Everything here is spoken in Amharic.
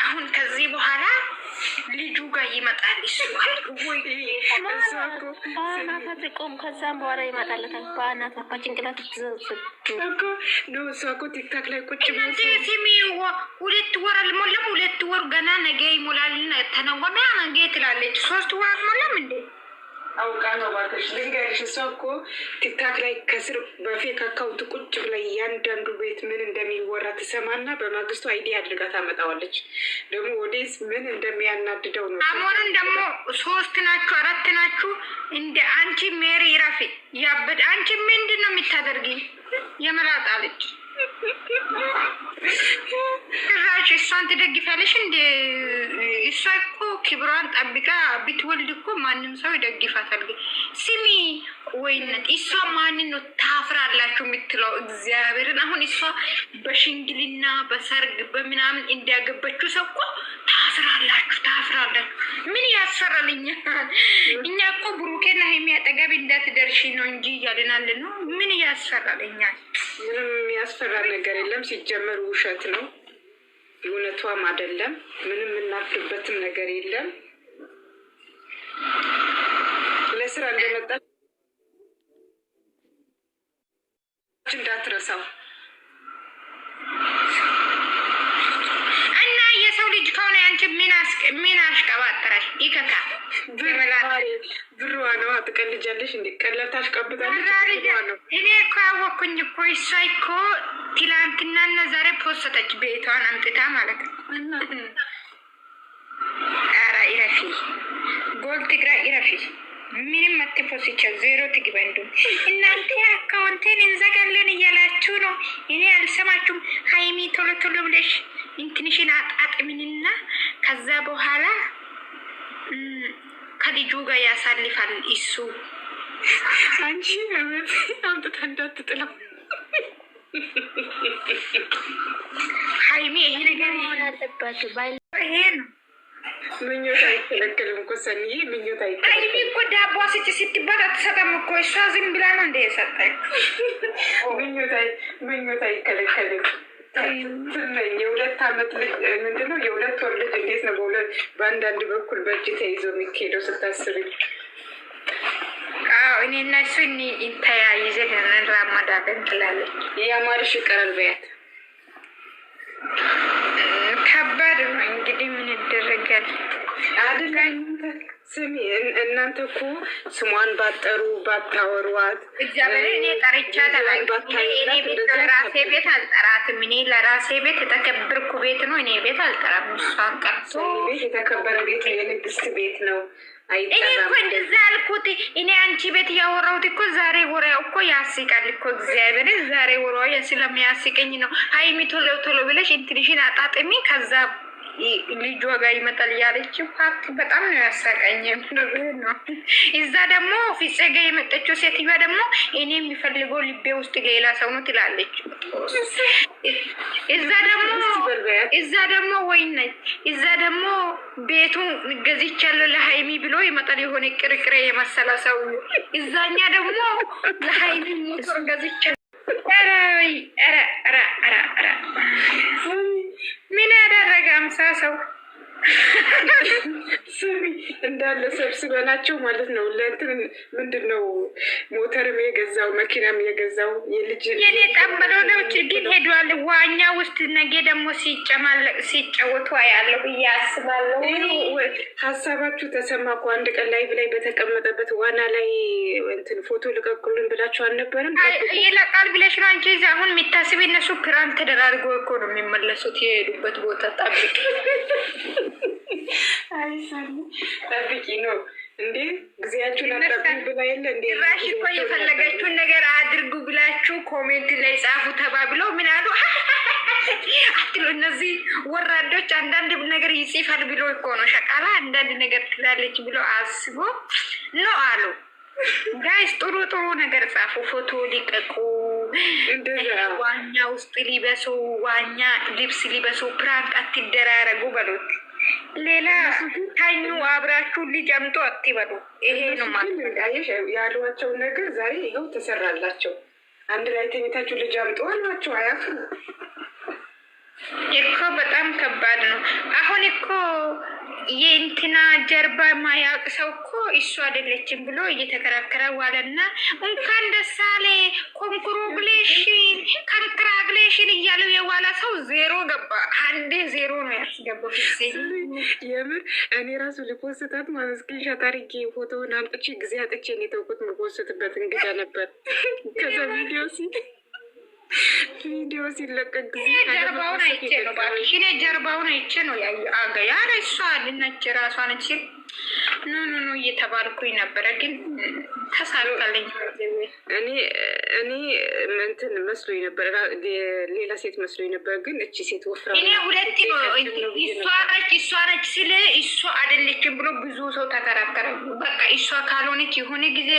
አሁን ከዚህ በኋላ ልጁ ጋር ይመጣል። እሱ ወይ በአናቷ ትቆም፣ ከዛም በኋላ ይመጣለታል። በአናቷ በጭንቅላት ነው። እሷ እኮ ቲክታክ ላይ ቁጭ ሲሚ 2 ወር አልሞላም። 2 ወር ገና ነገ ይሞላል። ተነጎዳ ነገ ትላለች። 3 ወር አልሞላም እንዴ? አውቃ ነው ባክሽ። ልንገርሽ፣ እሷ እኮ ቲክታክ ላይ ከስር በፌክ አካውንት ቁጭ ብላ እያንዳንዱ ቤት ምን እንደሚወራ ትሰማና በማግስቱ አይዲ አድርጋ ታመጣዋለች። ደግሞ ወዴስ ምን እንደሚያናድደው ነው። አሁን ደግሞ 3 ናችሁ 4 ናችሁ። እንደ አንቺ ሜሪ ረፊ ያበድ አንቺ ምንድን ነው የምታደርጊ? የመላጣለች ራሽ እሷን ትደግፋለሽ እንደ እሷ እኮ ክብሯን ጠብቃ ብትወልድ እኮ ማንም ሰው ይደግፋታል። ስሚ ወይነት እሷ ማንን ነው ታፍራላችሁ የምትለው? እግዚአብሔርን አሁን እሷ በሽንግልና በሰርግ በምናምን እንዲያገበችው ሰው እኮ ታፍራላችሁ። ምን ያስፈራልኛል? እኛ እኮ ብሩኬና የሚያጠገብ እንዳትደርሺ ነው እንጂ እያልናለን ነው። ምን ያስፈራልኛል? ምንም የሚያስፈራ ነገር የለም። ሲጀመር ውሸት ነው፣ እውነቷም አይደለም። ምንም እናፍርበትም ነገር የለም። ለስራ እንደመጣች እንዳትረሳው እና የሰው ልጅ ከሆነ አንቺ ምን አሽቀባጥራሽ ይከካ ብሩዋ ነው። ትቀልጃለሽ እንዴ? ቀለል ታሽቀብጣለች። እኔ እኮ አወኩኝ እኮ እሷ እኮ ትላንትናና ዛሬ ፖስተች ቤቷን አምጥታ ማለት ነው። ኧረ ይረፊ ጎል ትግራይ ይረፊ። ምንም አትፖስቻ 0 ትግበንዱ። እናንተ አካውንቴን እንዘጋለን እያላችሁ ነው። እኔ አልሰማችሁም። ሀይሚ ቶሎ ቶሎ ብለሽ እንትንሽን አጣጥምንና ከዛ በኋላ ከልጁ ጋር ያሳልፋል እሱ። አንቺ አምጥታ እንዳትጥለው ሀይሚ። ይሄ ነገር ሆን አለባችሁ ባይ ይሄ ነው። ምኞት አይከለከልም እኮ ሰኒ፣ ምኞት አይከለከልም። ሀይሚ እኮ ዳቦ ስትባት አትሰጠም እኮ እሷ ዝም ብላ ነው እንደ የሰጠኝ። ምኞት አይከለከልም። የ2 ዓመት ልጅ ምንድነው? የ2 ወር ልጅ እንዴት ነው በአንዳንድ በኩል በእጅ ተይዞ የሚካሄደው ስታስብ? እኔ እና እሱ ተያይዘን እንራመዳለን ትላለች። የአማርሽ ቀረል በያት። ከባድ ነው እንግዲህ ምን ይደረጋል? አድጋኝ ስሚ፣ እናንተ እኮ ስሟን ባጠሩ ባታወሯት እግዚአብሔር። እኔ ጠርቻት ለራሴ ቤት አልጠራትም። እኔ ለራሴ ቤት የተከበርኩ ቤት ነው። እኔ ቤት አልጠራም። እሷን ቀርቶ ቤት የተከበረ ቤት ነው፣ የንግስት ቤት ነው። እኔ እኮ እንደዛ አልኩት። እኔ አንቺ ቤት ያወራሁት እኮ ዛሬ ወሬው እኮ ያስቃል እኮ እግዚአብሔር። ዛሬ ወሬው ስለሚያስቀኝ ነው። ሀይሚ ቶሎ ቶሎ ብለሽ እንትንሽን አጣጥሚ ከዛ ልጇ ጋር ይመጣል ያለችው ፓርት በጣም ነው ያሳቀኝ። ነው እዛ ደግሞ ፊፄ ጋር የመጣችው ሴትዮዋ ደግሞ እኔ የሚፈልገው ልቤ ውስጥ ሌላ ሰው ነው ትላለች። እዛ ደግሞ ወይነች እዛ ደግሞ ቤቱን ገዝቻለሁ ለሀይሚ ብሎ ይመጣል የሆነ ቅርቅሬ የመሰለ ሰው። እዛኛ ደግሞ ለሀይሚ ሞተር ገዝቻለሁ። ምን ያደረገ አምሳ ሰው ስሚ እንዳለ ሰብስበናቸው ማለት ነው። ለእንትን ምንድን ነው ሞተርም የገዛው መኪናም የገዛው የልጅ የኔ ጠበለው ለውጭ ግን ሄዷል ዋኛ ውስጥ። ነገ ደግሞ ሲጫወቱ ያለው ብዬ አስባለሁ። ሀሳባችሁ ተሰማ እኮ አንድ ቀን ላይ ብላይ በተቀመጠበት ዋና ላይ እንትን ፎቶ ልቀቁልን ብላችሁ አልነበረም? ይለቃል ብለሽ ነው አንቺ እዛ አሁን የሚታስብ እነሱ ፕራንክ ተደራርጎ እኮ ነው የሚመለሱት የሄዱበት ቦታ። ጠብቂ አይሰኒ ጠብቂ ነው እንዴ? ጊዜያችሁን አጠብቁ ብላ የለ እንዴ? ራሽ እኮ የፈለጋችሁን ነገር አድርጉ ብላችሁ ኮሜንት ላይ ጻፉ ተባብለው ምን አሉ አትሉ። እነዚህ ወራዶች አንዳንድ ነገር ይጽፋል ብሎ እኮ ነው ሸቃላ አንዳንድ ነገር ትላለች ብሎ አስቦ ነው አሉ። ጋይስ ጥሩ ጥሩ ነገር ጻፉ፣ ፎቶ ሊቀቁ፣ ዋኛ ውስጥ ሊበሱ፣ ዋኛ ልብስ ሊበሱ፣ ፕራንክ አትደራረጉ በሉት። ሌላ ታኙ አብራችሁ ልጅ አምጡ አትበሉ። ይሄ ነው ማለት ያሏቸው ነገር ዛሬ ይኸው ተሰራላቸው። አንድ ላይ ተኝታችሁ ልጅ አምጡ አሏቸው። አያፍሩ እኮ በጣም ከባድ ነው። አሁን እኮ የእንትና ጀርባ ማያውቅ ሰው እኮ እሱ አይደለችም ብሎ እየተከራከረ ዋለና እንኳን ደስ አለ ኮንግራቹሌሽን እያለው የዋላ ሰው ዜሮ ገባ። አንዴ ዜሮ ነው ያስገባው። የምር እኔ ራሱ ልፖስታት ማለት ስክሪንሾት አድርጌ ፎቶውን አምጥቼ ጊዜ አጥቼ ነው የተውኩት። መፖስትበት እንግዳ ነበር። ከዛ ቪዲዮ ሲለቀቅ ጊዜ ጀርባውን አይቼ ነው ባክሽ፣ እኔ ጀርባውን አይቼ ነው ያለ እሷ ልነች ራሷ ነች ሲል ኖ እየተባልኩኝ ነበረ፣ ግን ተሳልቃለኝ። እኔ እንትን መስሎኝ ነበር፣ ሌላ ሴት መስሎኝ ነበር፣ ግን እቺ ሴት ወፍራ እኔ ሁለት እሷ ነች ስለ እሷ አይደለችም ብሎ ብዙ ሰው ተከራከረ። በቃ እሷ ካልሆነች የሆነ ጊዜ